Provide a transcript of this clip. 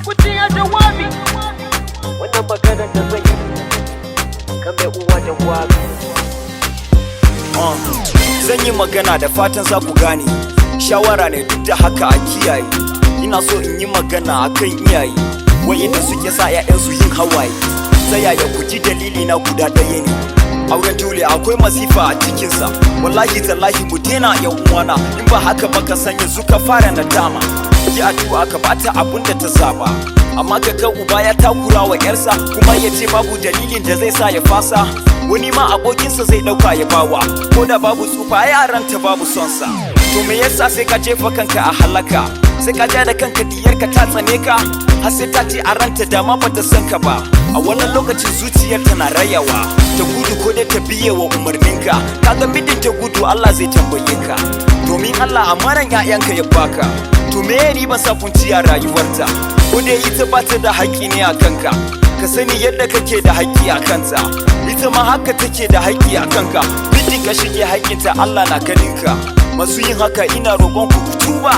kuti ya jawabi. Wannan maganar da zan yi kan mai uwa da wabi. Zan yi magana da fatan za ku gane, shawara ne duk da haka a kiyaye. Ina so in yi magana akan iyaye wayanda suke sa 'ya'yansu yin hawaye. Ta yaya ku ji dalili na guda ɗaya ne, auren dole akwai masifa a cikinsa. Wallahi tallahi mu daina yan uwana, in ba haka ba ka san yanzu ka fara nadama. Yi addu'a ka bata abun da ta zaba, amma ka ga uba ya takura wa 'yarsa kuma ya ce babu dalilin da zai sa ya fasa. Wani ma abokinsa zai ɗauka ya bawa, ko da babu tsufa yaranta babu sonsa. To me yasa sai ka jefa kanka a halaka, sai ka ja da kanka diyarka ta tsane ka, har sai ta ce a ranta da ma bata san ka ba. A wannan lokacin zuciyar tana rayawa, ta gudu ko dai ta biye wa umarninka. Kaga midin ta gudu Allah zai tambaye ka, domin Allah amanan 'ya'yanka ya baka. To me ya riban sa kunciya rayuwarta, ko dai ita bata da haƙƙi ne a kanka. Ka sani yadda kake da haƙƙi a kanta, ita ma haka take da haƙƙi a kanka. Bidin ka shige haƙƙinta Allah na ganinka. Masu yin haka ina roƙon ku tuba,